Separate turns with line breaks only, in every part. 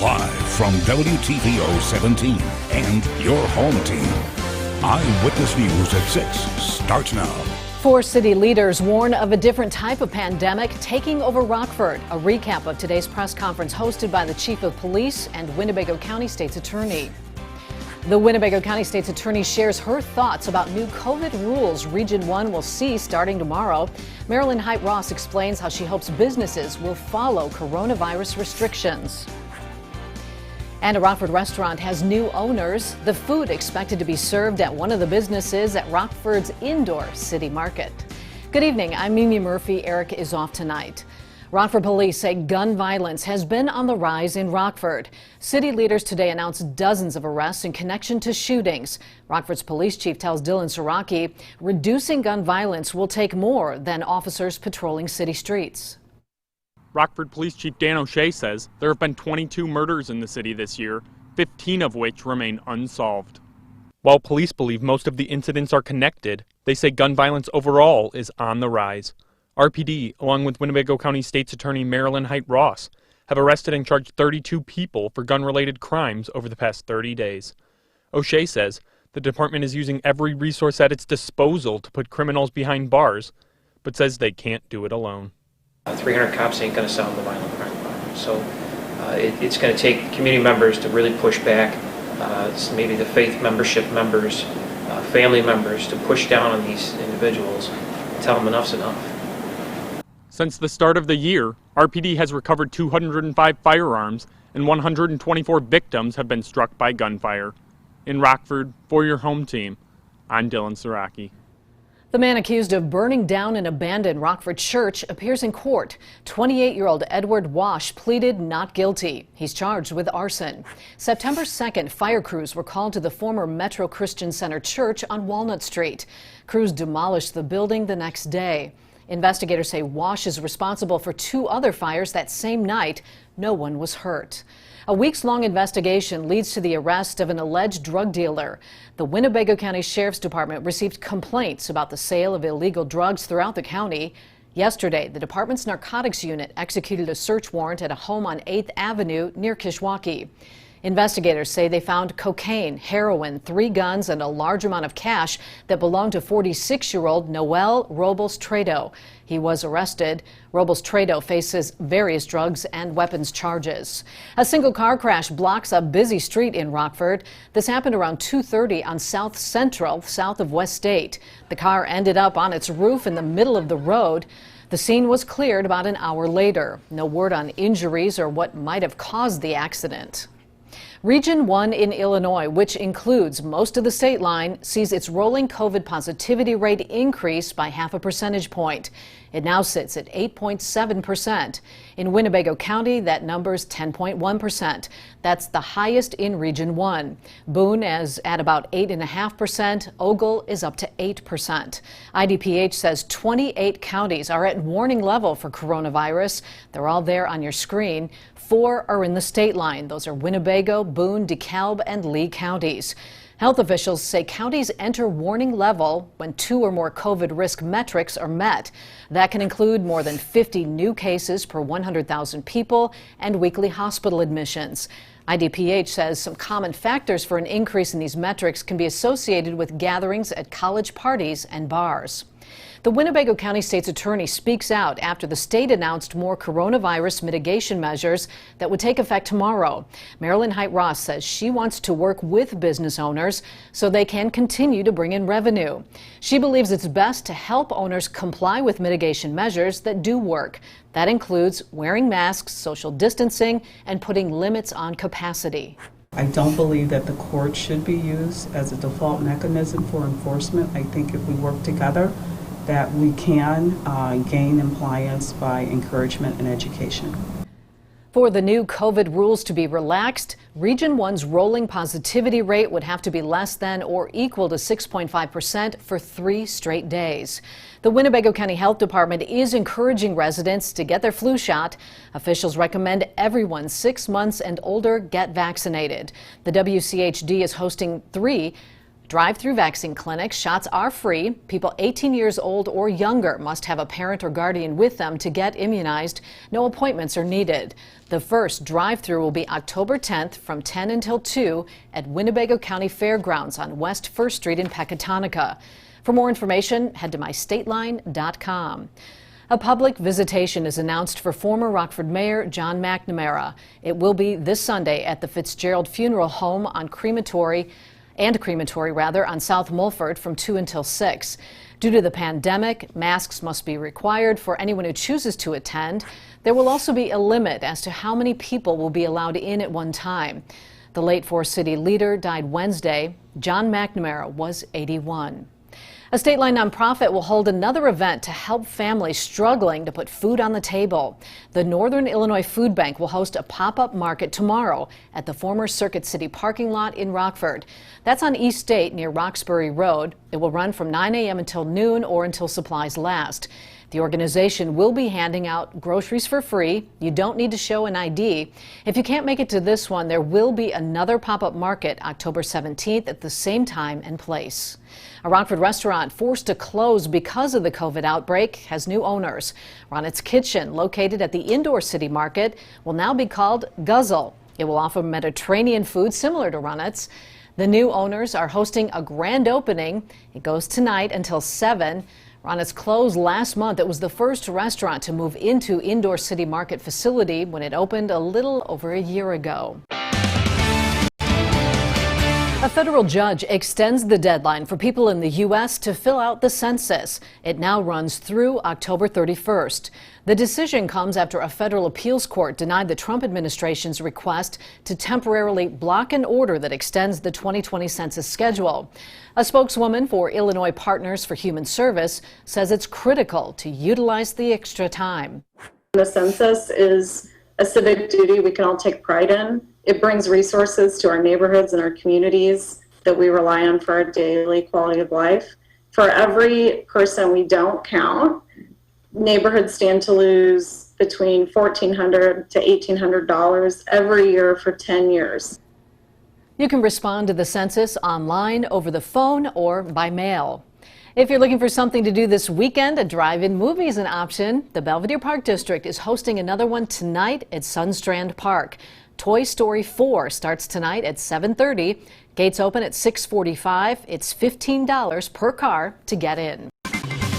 Live from WTVO 17 and your home team. Eyewitness News at 6 starts now.
4 city leaders warn of a different type of pandemic taking over Rockford. A recap of today's press conference hosted by the Chief of Police and Winnebago County State's Attorney. The Winnebago County State's Attorney shares her thoughts about new COVID rules Region 1 will see starting tomorrow. Marilyn Height-Ross explains how she hopes businesses will follow coronavirus restrictions. And a Rockford restaurant has new owners. The food expected to be served at one of the businesses at Rockford's indoor city market. Good evening, I'm Mimi Murphy. Eric is off tonight. Rockford Police say gun violence has been on the rise in Rockford. City leaders today announced dozens of arrests in connection to shootings. Rockford's police chief tells Dylan Siraki reducing gun violence will take more than officers patrolling city streets.
Rockford Police Chief Dan O'Shea says there have been 22 murders in the city this year, 15 of which remain unsolved. While police believe most of the incidents are connected, they say gun violence overall is on the rise. RPD, along with Winnebago County State's Attorney Marilyn Height-Ross, have arrested and charged 32 people for gun-related crimes over the past 30 days. O'Shea says the department is using every resource at its disposal to put criminals behind bars, but says they can't do it alone.
300 cops ain't going to solve the violent crime problem. So it's going to take community members to really push back, maybe the faith membership members, family members, to push down on these individuals and tell them enough's enough.
Since the start of the year, RPD has recovered 205 firearms and 124 victims have been struck by gunfire. In Rockford, for your home team, I'm Dylan Siraki.
The man accused of burning down an abandoned Rockford church appears in court. 28-year-old Edward Wash pleaded not guilty. He's charged with arson. September 2nd, fire crews were called to the former Metro Christian Center Church on Walnut Street. Crews demolished the building the next day. Investigators say Wash is responsible for 2 other fires that same night. No one was hurt. A weeks-long investigation leads to the arrest of an alleged drug dealer. The Winnebago County Sheriff's Department received complaints about the sale of illegal drugs throughout the county. Yesterday, the department's narcotics unit executed a search warrant at a home on 8th Avenue near Kishwaukee. Investigators say they found cocaine, heroin, 3 guns, and a large amount of cash that belonged to 46-year-old Noel Robles-Trado. He was arrested. Robles-Trado faces various drugs and weapons charges. A single car crash blocks a busy street in Rockford. This happened around 2:30 on South Central, south of West State. The car ended up on its roof in the middle of the road. The scene was cleared about an hour later. No word on injuries or what might have caused the accident. Region 1 in Illinois, which includes most of the state line, sees its rolling COVID positivity rate increase by half a percentage point. It now sits at 8.7%. In Winnebago County, that number's 10.1%. That's the highest in Region 1. Boone is at about 8.5%. Ogle is up to 8%. IDPH says 28 counties are at warning level for coronavirus. They're all there on your screen. 4 are in the state line. Those are Winnebago, Boone, DeKalb, and Lee counties. Health officials say counties enter warning level when 2 or more COVID risk metrics are met. That can include more than 50 new cases per 100,000 people and weekly hospital admissions. IDPH says some common factors for an increase in these metrics can be associated with gatherings at college parties and bars. The Winnebago County State's Attorney speaks out after the state announced more coronavirus mitigation measures that would take effect tomorrow. Marilyn Height-Ross says she wants to work with business owners so they can continue to bring in revenue. She believes it's best to help owners comply with mitigation measures that do work. That includes wearing masks, social distancing, and putting limits on capacity.
I don't believe that the court should be used as a default mechanism for enforcement. I think if we work together, that we can gain compliance by encouragement and education.
For the new COVID rules to be relaxed, Region 1's rolling positivity rate would have to be less than or equal to 6.5% for 3 straight days. The Winnebago County Health Department is encouraging residents to get their flu shot. Officials recommend everyone 6 months and older get vaccinated. The WCHD is hosting 3 Drive-through vaccine clinics. Shots are free. People 18 years old or younger must have a parent or guardian with them to get immunized. No appointments are needed. The first drive-through will be October 10th from 10 until 2 at Winnebago County Fairgrounds on West 1st Street in Pecatonica. For more information, head to mystateline.com. A public visitation is announced for former Rockford Mayor John McNamara. It will be this Sunday at the Fitzgerald Funeral Home on Crematory on South Mulford from 2 until 6. Due to the pandemic, masks must be required for anyone who chooses to attend. There will also be a limit as to how many people will be allowed in at one time. The late Forest City leader died Wednesday. John McNamara was 81. A State Line nonprofit will hold another event to help families struggling to put food on the table. The Northern Illinois Food Bank will host a pop-up market tomorrow at the former Circuit City parking lot in Rockford. That's on East State near Roxbury Road. It will run from 9 a.m. until noon or until supplies last. The organization will be handing out groceries for free. You don't need to show an ID. If you can't make it to this one, there will be another pop-up market October 17th at the same time and place. A Rockford restaurant forced to close because of the COVID outbreak has new owners. Ronnett's Kitchen, located at the indoor city market, will now be called Guzzle. It will offer Mediterranean food similar to Ronnett's. The new owners are hosting a grand opening. It goes tonight until 7. Ronnett's closed last month. It was the first restaurant to move into indoor city market facility when it opened a little over a year ago. A federal judge extends the deadline for people in the U.S. to fill out the census. It now runs through October 31st. The decision comes after a federal appeals court denied the Trump administration's request to temporarily block an order that extends the 2020 census schedule. A spokeswoman for Illinois Partners for Human Service says it's critical to utilize the extra time.
The census is a civic duty we can all take pride in. It brings resources to our neighborhoods and our communities that we rely on for our daily quality of life. For every person we don't count, neighborhoods stand to lose between $1,400 to $1,800 every year for 10 years.
You can respond to the census online, over the phone, or by mail. If you're looking for something to do this weekend, a drive-in movie is an option. The Belvedere Park District is hosting another one tonight at Sunstrand Park. Toy Story 4 starts tonight at 7:30. Gates open at 6:45. It's $15 per car to get in.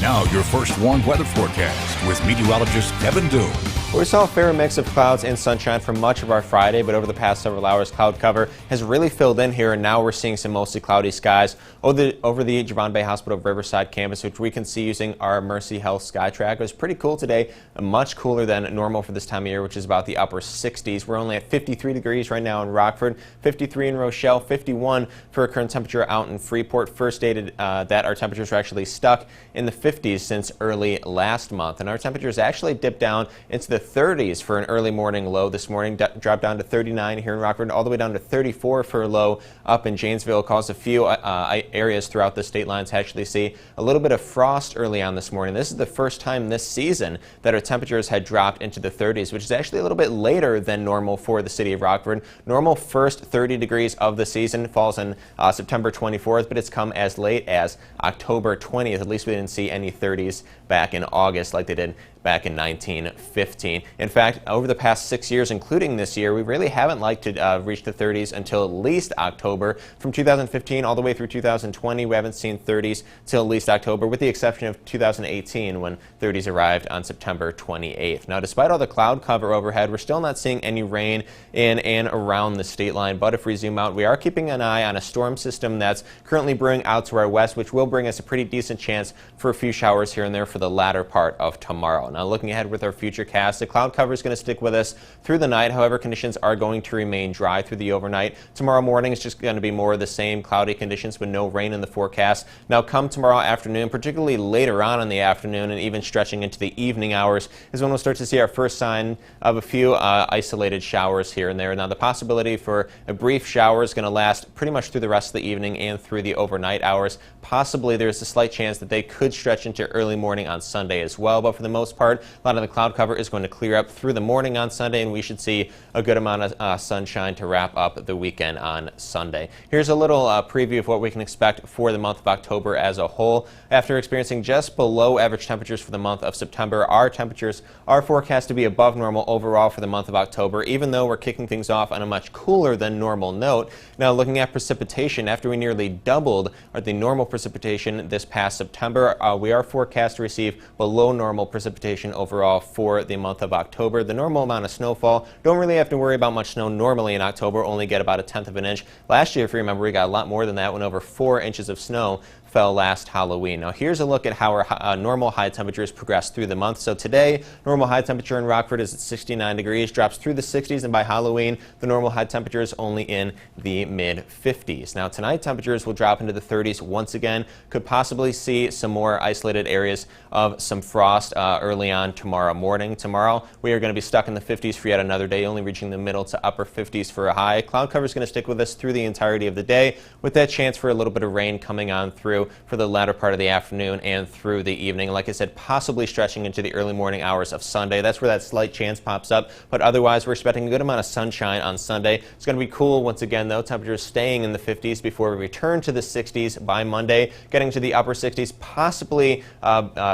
Now your first warm weather forecast with meteorologist Kevin Doon.
We saw a fair mix of clouds and sunshine for much of our Friday, but over the past several hours, cloud cover has really filled in here, and now we're seeing some mostly cloudy skies over the Javon Bay Hospital Riverside campus, which we can see using our Mercy Health Sky Tracker. It was pretty cool today, much cooler than normal for this time of year, which is about the upper 60s. We're only at 53 degrees right now in Rockford, 53 in Rochelle, 51 for a current temperature out in Freeport. First dated that our temperatures are actually stuck in the 50s since early last month, and our temperatures actually dipped down into the 30s for an early morning low this morning, dropped down to 39 here in Rockford, all the way down to 34 for a low up in Janesville. Caused a few areas throughout the state lines to actually see a little bit of frost early on this morning. This is the first time this season that our temperatures had dropped into the 30s, which is actually a little bit later than normal for the city of Rockford. Normal first 30 degrees of the season falls on September 24th, but it's come as late as October 20th. At least we didn't see any 30s back in August like they did back in 1915. In fact, over the past 6 years, including this year, we really haven't liked to reach the 30s until at least October. From 2015 all the way through 2020, we haven't seen 30s till at least October, with the exception of 2018 when 30s arrived on September 28th. Now, despite all the cloud cover overhead, we're still not seeing any rain in and around the state line. But if we zoom out, we are keeping an eye on a storm system that's currently brewing out to our west, which will bring us a pretty decent chance for a few showers here and there for the latter part of tomorrow. Now, looking ahead with our future cast, the cloud cover is going to stick with us through the night. However, conditions are going to remain dry through the overnight. Tomorrow morning is just going to be more of the same cloudy conditions with no rain in the forecast. Now, come tomorrow afternoon, particularly later on in the afternoon and even stretching into the evening hours, is when we'll start to see our first sign of a few isolated showers here and there. Now, the possibility for a brief shower is going to last pretty much through the rest of the evening and through the overnight hours. Possibly there's a slight chance that they could stretch into early morning on Sunday as well, but for the most part, part, a lot of the cloud cover is going to clear up through the morning on Sunday, and we should see a good amount of sunshine to wrap up the weekend on Sunday. Here's a little preview of what we can expect for the month of October as a whole. After experiencing just below average temperatures for the month of September, our temperatures are forecast to be above normal overall for the month of October, even though we're kicking things off on a much cooler than normal note. Now, looking at precipitation, after we nearly doubled the normal precipitation this past September, we are forecast to receive below normal precipitation overall for the month of October. The normal amount of snowfall, don't really have to worry about much snow normally in October, only get about 1/10 of an inch. Last year, if you remember, we got a lot more than that when over 4 inches of snow fell last Halloween. Now here's a look at how our normal high temperatures progress through the month. So today, normal high temperature in Rockford is at 69 degrees, drops through the 60s, and by Halloween, the normal high temperature is only in the mid-50s. Now tonight, temperatures will drop into the 30s once again. Could possibly see some more isolated areas of some frost early on tomorrow morning. Tomorrow, we are going to be stuck in the 50s for yet another day, only reaching the middle to upper 50s for a high. Cloud cover is going to stick with us through the entirety of the day, with that chance for a little bit of rain coming on through for the latter part of the afternoon and through the evening. Like I said, possibly stretching into the early morning hours of Sunday. That's where that slight chance pops up. But otherwise, we're expecting a good amount of sunshine on Sunday. It's going to be cool once again, though. Temperatures staying in the 50s before we return to the 60s by Monday, getting to the upper 60s, possibly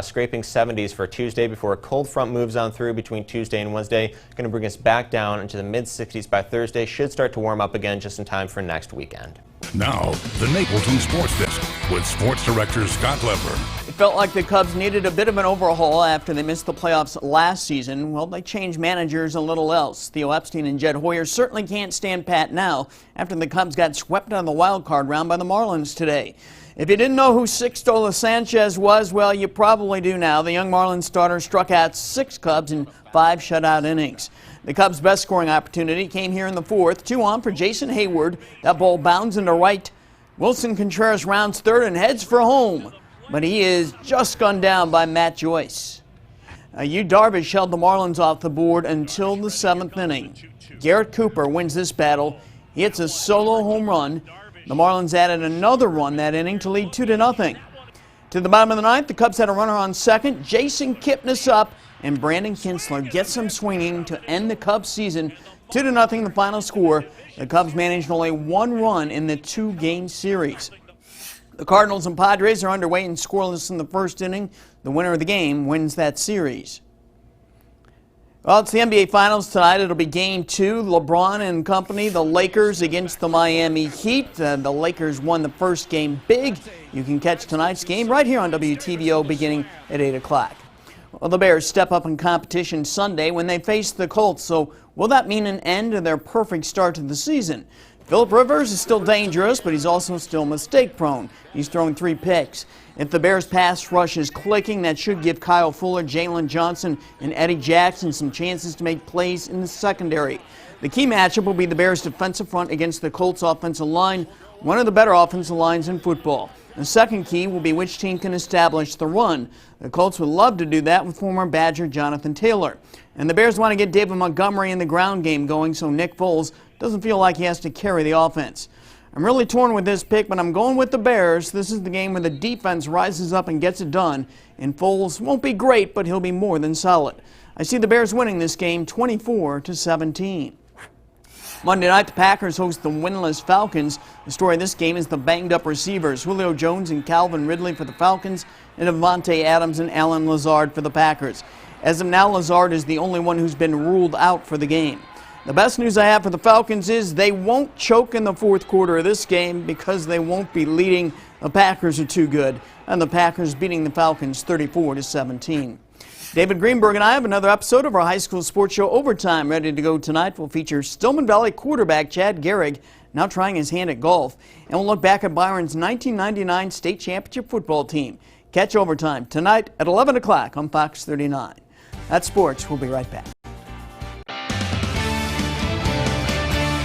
scraping 70s for Tuesday before a cold front moves on through between Tuesday and Wednesday. Going to bring us back down into the mid-60s by Thursday. Should start to warm up again just in time for next weekend.
Now, the Napleton Sports Desk with Sports Director Scott Lever.
It felt like the Cubs needed a bit of an overhaul after they missed the playoffs last season. Well, they changed managers a little else. Theo Epstein and Jed Hoyer certainly can't stand pat now after the Cubs got swept out of the wild card round by the Marlins today. If you didn't know who Sixto Sanchez was, well, you probably do now. The young Marlins starter struck out 6 Cubs in 5 shutout innings. The Cubs' best scoring opportunity came here in the 4th. 2 on for Jason Hayward. That ball bounds into right. Wilson Contreras rounds third and heads for home, but he is just gunned down by Matt Joyce. Yu Darvish held the Marlins off the board until the 7th inning. Garrett Cooper wins this battle. He hits a solo home run. The Marlins added another run that inning to lead 2-0. To the bottom of the 9th, the Cubs had a runner on second. Jason Kipnis up, and Brandon Kinsler gets him swinging to end the Cubs season. 2-0 the final score. The Cubs managed only 1 run in the 2-game series. The Cardinals and Padres are underway and scoreless in the first inning. The winner of the game wins that series. Well, it's the NBA Finals tonight. It'll be Game 2. LeBron and company, the Lakers against the Miami Heat. The Lakers won the first game big. You can catch tonight's game right here on WTVO beginning at 8 o'clock. Well, the Bears step up in competition Sunday when they face the Colts. So will that mean an end to their perfect start to the season? Phillip Rivers is still dangerous, but he's also still mistake-prone. He's thrown 3 picks. If the Bears' pass rush is clicking, that should give Kyle Fuller, Jalen Johnson, and Eddie Jackson some chances to make plays in the secondary. The key matchup will be the Bears' defensive front against the Colts' offensive line, one of the better offensive lines in football. The second key will be which team can establish the run. The Colts would love to do that with former Badger Jonathan Taylor. And the Bears want to get David Montgomery in the ground game going so Nick Foles doesn't feel like he has to carry the offense. I'm really torn with this pick, but I'm going with the Bears. This is the game where the defense rises up and gets it done. And Foles won't be great, but he'll be more than solid. I see the Bears winning this game 24-17. Monday night, the Packers host the winless Falcons. The story of this game is the banged-up receivers, Julio Jones and Calvin Ridley for the Falcons, and Devontae Adams and Alan Lazard for the Packers. As of now, Lazard is the only one who's been ruled out for the game. The best news I have for the Falcons is they won't choke in the 4th quarter of this game because they won't be leading. The Packers are too good, and the Packers beating the Falcons 34-17. David Greenberg and I have another episode of our high school sports show Overtime ready to go tonight. We'll feature Stillman Valley quarterback Chad Gehrig, now trying his hand at golf. And we'll look back at Byron's 1999 state championship football team. Catch Overtime tonight at 11 o'clock on Fox 39. That's sports. We'll be right back.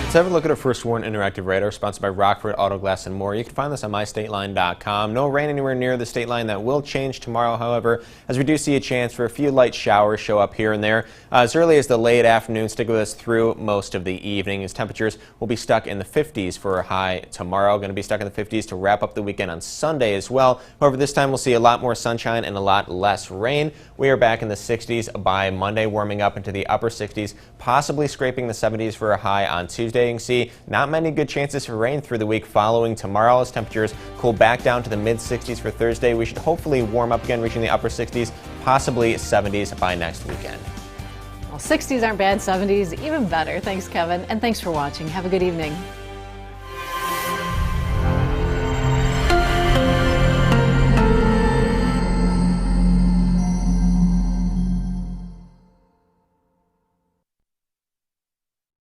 Let's have a look at our first Warren Interactive Radar, sponsored by Rockford Auto Glass and more. You can find this on mystateline.com. No rain anywhere near the state line. That will change tomorrow, however, as we do see a chance for a few light showers show up here and there. As early as the late afternoon, stick with us through most of the evening, as temperatures will be stuck in the 50s for a high tomorrow. Going to be stuck in the 50s to wrap up the weekend on Sunday as well. However, this time we'll see a lot more sunshine and a lot less rain. We are back in the 60s by Monday, warming up into the upper 60s, possibly scraping the 70s for a high on Tuesday. You can see not many good chances for rain through the week following tomorrow as temperatures cool back down to the mid-60s for Thursday. We should hopefully warm up again, reaching the upper 60s, possibly 70s by next weekend.
Well, 60s aren't bad, 70s even better. Thanks, Kevin, and thanks for watching. Have a good evening.